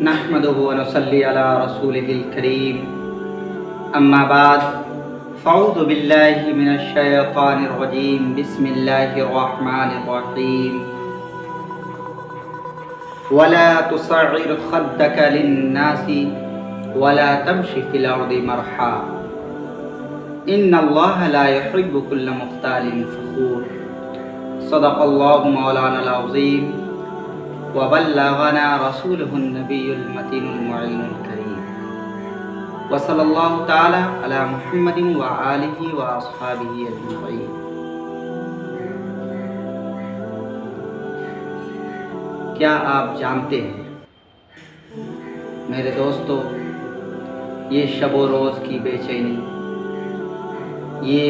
نحمده ونصلي على رسوله الكريم اما بعد فاعوذ بالله من الشيطان الرجيم بسم الله الرحمن الرحيم ولا تصعر خدك للناس ولا تمش في الأرض مرحا ان الله لا يحب كل مختال فخور صدق الله مولانا العظيم وبلغنا رسوله النبي المتين المعين الكريم وصلى الله تعالى على محمد وآله وأصحابه أجمعين۔ کیا آپ جانتے ہیں میرے دوستو، یہ شب و روز کی بے چینی، یہ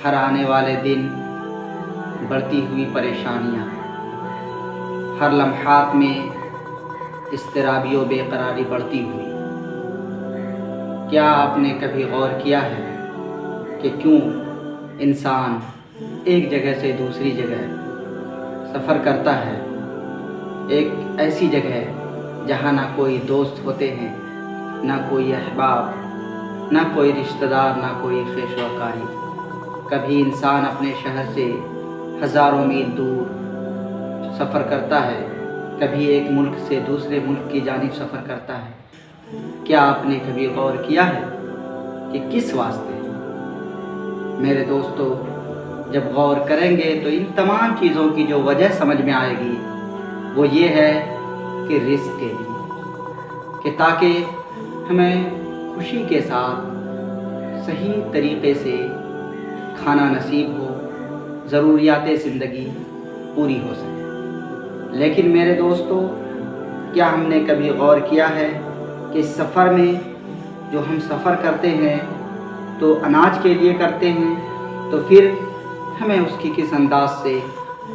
ہر آنے والے دن بڑھتی ہوئی پریشانیاں، ہر لمحات میں اضطرابی و بے قراری بڑھتی ہوئی، کیا آپ نے کبھی غور کیا ہے کہ کیوں انسان ایک جگہ سے دوسری جگہ سفر کرتا ہے، ایک ایسی جگہ جہاں نہ کوئی دوست ہوتے ہیں، نہ کوئی احباب، نہ کوئی رشتہ دار، نہ کوئی خیش و قاری۔ کبھی انسان اپنے شہر سے ہزاروں میل دور سفر کرتا ہے، کبھی ایک ملک سے دوسرے ملک کی جانب سفر کرتا ہے۔ کیا آپ نے کبھی غور کیا ہے کہ کس واسطے؟ میرے دوستو، جب غور کریں گے تو ان تمام چیزوں کی جو وجہ سمجھ میں آئے گی وہ یہ ہے کہ رزق کے لیے، کہ تاکہ ہمیں خوشی کے ساتھ صحیح طریقے سے کھانا نصیب ہو، ضروریات زندگی پوری ہو سکے۔ لیکن میرے دوستو، کیا ہم نے کبھی غور کیا ہے کہ اس سفر میں جو ہم سفر کرتے ہیں تو اناج کے لیے کرتے ہیں، تو پھر ہمیں اس کی کس انداز سے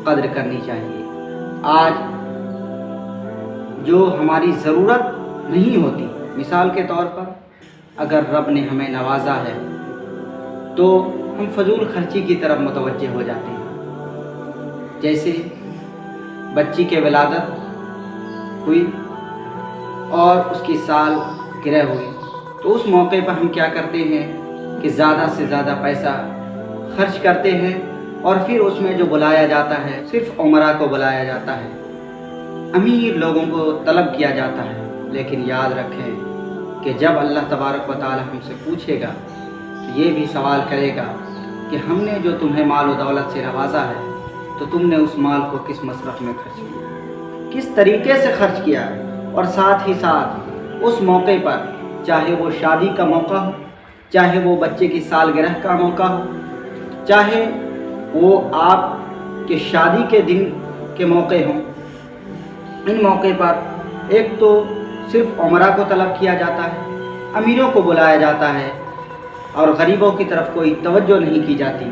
قدر کرنی چاہیے۔ آج جو ہماری ضرورت نہیں ہوتی، مثال کے طور پر اگر رب نے ہمیں نوازا ہے تو ہم فضول خرچی کی طرف متوجہ ہو جاتے ہیں۔ جیسے بچی کے ولادت ہوئی اور اس کی سال گرہ ہوئی، تو اس موقع پر ہم کیا کرتے ہیں کہ زیادہ سے زیادہ پیسہ خرچ کرتے ہیں، اور پھر اس میں جو بلایا جاتا ہے صرف عمرہ کو بلایا جاتا ہے، امیر لوگوں کو طلب کیا جاتا ہے۔ لیکن یاد رکھیں کہ جب اللہ تبارک و تعالی ہم سے پوچھے گا تو یہ بھی سوال کرے گا کہ ہم نے جو تمہیں مال و دولت سے نوازا ہے تو تم نے اس مال کو کس مصرف میں خرچ کیا، کس طریقے سے خرچ کیا ہے۔ اور ساتھ ہی ساتھ اس موقع پر، چاہے وہ شادی کا موقع ہو، چاہے وہ بچے کی سالگرہ کا موقع ہو، چاہے وہ آپ کے شادی کے دن کے موقع ہوں، ان موقع پر ایک تو صرف عمرہ کو طلب کیا جاتا ہے، امیروں کو بلایا جاتا ہے، اور غریبوں کی طرف کوئی توجہ نہیں کی جاتی،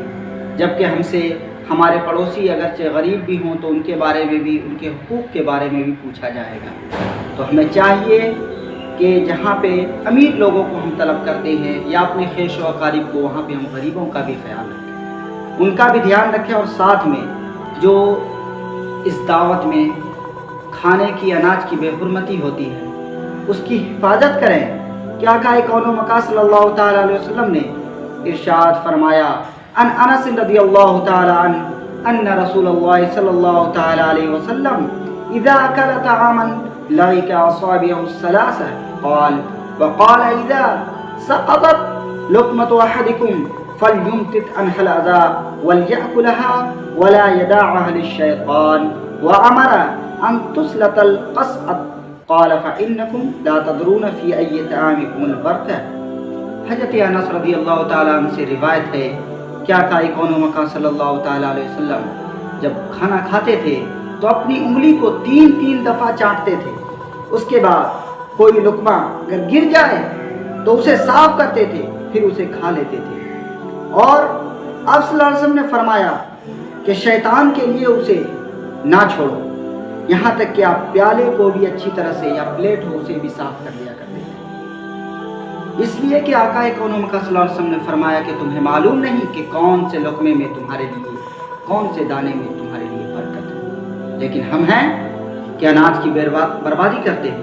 جبکہ ہم سے ہمارے پڑوسی اگرچہ غریب بھی ہوں تو ان کے بارے میں بھی، ان کے حقوق کے بارے میں بھی پوچھا جائے گا۔ تو ہمیں چاہیے کہ جہاں پہ امیر لوگوں کو ہم طلب کرتے ہیں یا اپنے خیش و اقارب کو، وہاں پہ ہم غریبوں کا بھی خیال رکھیں، ان کا بھی دھیان رکھیں، اور ساتھ میں جو اس دعوت میں کھانے کی، اناج کی بے حرمتی ہوتی ہے اس کی حفاظت کریں۔ کیا آقا کون و مقام صلی اللہ تعالی علیہ وسلم نے ارشاد فرمایا، ان انس رضی اللہ تعالی عنہ ان رسول اللہ صلی اللہ تعالی علیہ وسلم اذا اکل طعاما لعق اصابعه الثلاثه قال وقال اذا سقطت لقمة احدكم فليمتت عنها الاذى وليأكلها ولا يدعها للشيطان وامر ان تسلط القصعة قال فإنكم لا تدرون في أي طعامكم البركة۔ حضرت انس رضی اللہ تعالیٰ عنہ سے روایت ہے کہ آقا کون و مقام صلی اللہ تعالیٰ علیہ وسلم جب کھانا کھاتے تھے تو اپنی انگلی کو 3 دفعہ چاٹتے تھے، اس کے بعد کوئی لقمہ اگر گر جائے تو اسے صاف کرتے تھے، پھر اسے کھا لیتے تھے۔ اور آپ صلی اللہ علیہ وسلم نے فرمایا کہ شیطان کے لیے اسے نہ چھوڑو، یہاں تک کہ آپ پیالے کو بھی اچھی طرح سے یا پلیٹ ہو اسے بھی صاف کر لیا کرتے تھے، اس لیے کہ آقا کون و مقام صلی اللہ علیہ وسلم نے فرمایا کہ تمہیں معلوم نہیں کہ کون سے لقمے میں تمہارے لیے، کون سے دانے میں تمہارے لیے برکت ہے۔ لیکن ہم ہیں کہ اناج کی بربادی کرتے ہیں،